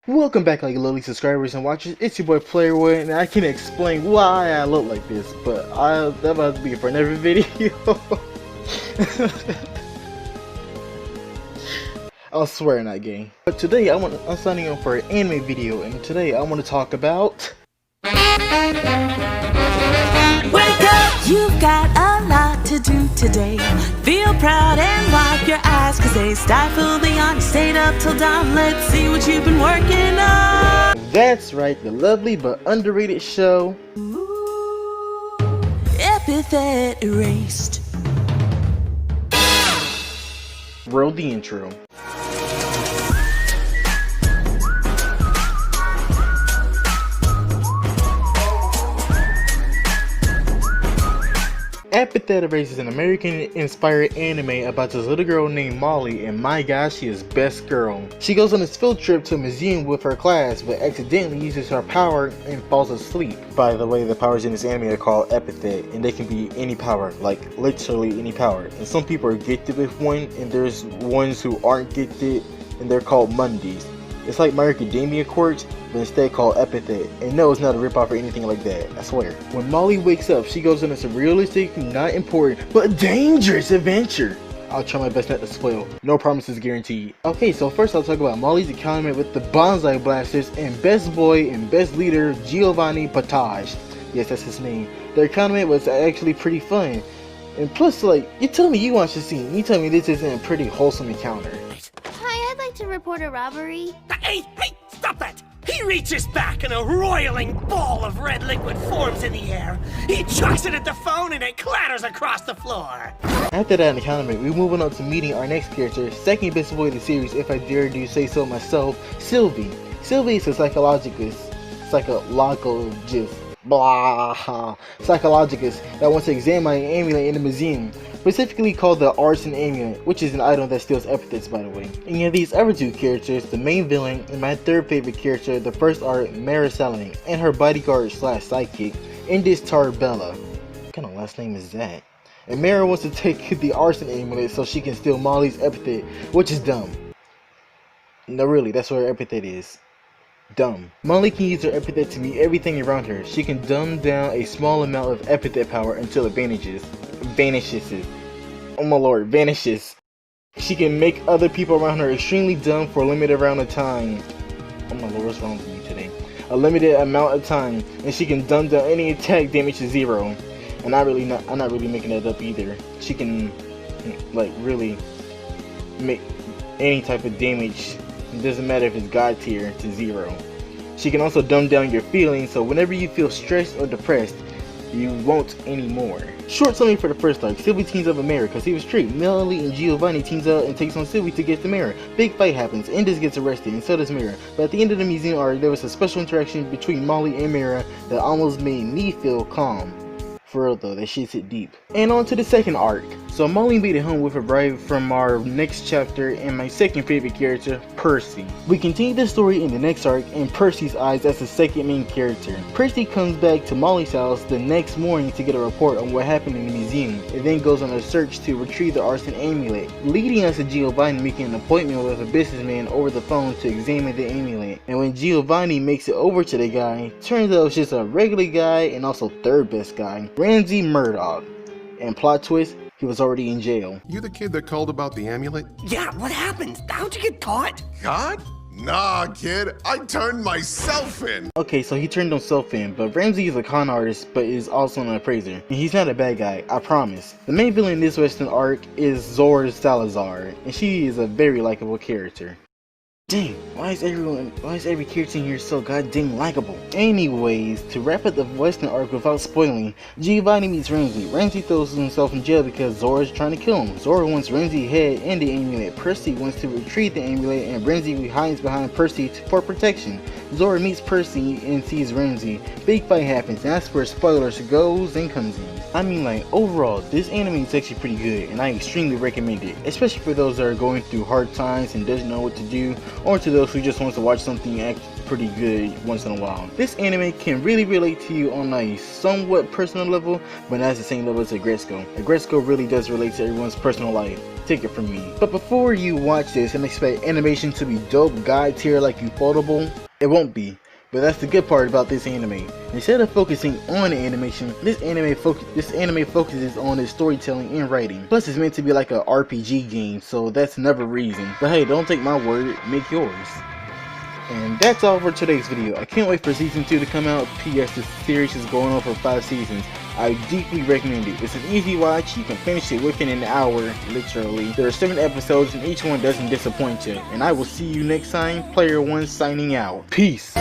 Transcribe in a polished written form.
Welcome back, like lovely subscribers and watchers. It's your boy Playerwood, and I can explain why I look like this, but that about to be for another video. I'll swear not gay. But today I'm signing up for an anime video, and today I want to talk about. Wake up, you've got a lot to do today. Feel proud and wipe your eyes, cause they stifle the honest. Stayed up till dawn, let's see what you've been working on. That's right, the lovely but underrated show Epithet Erased. Roll the intro. Epithet Erased is an American-inspired anime about this little girl named Molly, and my gosh, she is best girl. She goes on this field trip to a museum with her class, but accidentally uses her power and falls asleep. By the way, the powers in this anime are called Epithet, and they can be any power, like literally any power. And some people are gifted with one, and there's ones who aren't gifted, and they're called Mondays. It's like My Academia Quirks, but instead called Epithet. And no, it's not a ripoff or anything like that, I swear. When Molly wakes up, she goes on a realistic, not important, but dangerous adventure. I'll try my best not to spoil. No promises guaranteed. Okay, so first I'll talk about Molly's encounter with the Bonsai Blasters and best boy and best leader Giovanni Potage. Yes, that's his name. Their encounter was actually pretty fun. And plus, like, you tell me you watch the scene. You tell me this isn't a pretty wholesome encounter. I'd like to report a robbery. Hey, stop that! He reaches back and a roiling ball of red liquid forms in the air. He chucks it at the phone and it clatters across the floor. After that encounter, we're moving on to meeting our next character, second best boy of the series, if I dare do say so myself, Sylvie. Sylvie is a psychologist that wants to examine an amulet in the museum, specifically called the Arson Amulet, which is an item that steals epithets, by the way. And you have these other two characters, the main villain and my third favorite character, the first are Maricelli and her bodyguard slash sidekick, Indus Tarbella. What kind of last name is that? And Mara wants to take the Arson Amulet so she can steal Molly's epithet, which is dumb. No, really, that's what her epithet is. Dumb. Molly can use her epithet to meet everything around her. She can dumb down a small amount of epithet power until it vanishes. Oh my lord, vanishes. She can make other people around her extremely dumb for a limited amount of time. Oh my lord, what's wrong with me today? A limited amount of time, and she can dumb down any attack damage to 0. And I'm not really making that up either. She can, like, really make any type of damage. It doesn't matter if it's God tier to 0. She can also dumb down your feelings, so whenever you feel stressed or depressed, you won't anymore. Short summary for the first arc: Sylvie teams up with Mara because he was straight. Melanie and Giovanni teams up and takes on Sylvie to get the Mara. Big fight happens. Indus gets arrested, and so does Mara. But at the end of the museum arc, there was a special interaction between Molly and Mara that almost made me feel calm. For real though, that shit's hit deep. And on to the second arc. So Molly made it home with a bride from our next chapter and my second favorite character, Percy. We continue the story in the next arc in Percy's eyes as the second main character. Percy comes back to Molly's house the next morning to get a report on what happened in the museum, and then goes on a search to retrieve the Arson Amulet, leading us to Giovanni making an appointment with a businessman over the phone to examine the amulet. And when Giovanni makes it over to the guy, turns out it's just a regular guy and also third best guy, Ramsey Murdoch. And plot twist, he was already in jail. You the kid that called about the amulet? Yeah, what happened? How'd you get caught? God? Nah, kid. I turned myself in. Okay, so he turned himself in, but Ramsey is a con artist, but is also an appraiser. And he's not a bad guy, I promise. The main villain in this western arc is Zora Salazar, and she is a very likable character. Dang, why is every character in here so goddamn likable? Anyways, to wrap up the western arc without spoiling, Giovanni meets Ramsey. Ramsey throws himself in jail because Zora's trying to kill him. Zora wants Ramsey's head and the amulet. Percy wants to retrieve the amulet, and Ramsey hides behind Percy for protection. Zora meets Percy and sees Ramsey. Big fight happens, and that's where spoilers goes and comes in. I mean, like, overall, this anime is actually pretty good, and I extremely recommend it, especially for those that are going through hard times and doesn't know what to do, or to those who just wants to watch something act pretty good once in a while. This anime can really relate to you on a somewhat personal level, but not at the same level as Agretsuko. Agretsuko really does relate to everyone's personal life. Take it from me. But before you watch this and expect animation to be dope god tier like Ufotable, it won't be. But that's the good part about this anime. Instead of focusing on the animation, this anime focuses on its storytelling and writing. Plus it's meant to be like a RPG game, so that's another reason. But hey, don't take my word, make yours. And that's all for today's video. I can't wait for season 2 to come out. P.S. This series is going on for 5 seasons. I deeply recommend it. It's an easy watch. You can finish it within an hour, literally. There are 7 episodes and each one doesn't disappoint you. And I will see you next time. Player 1 signing out. Peace.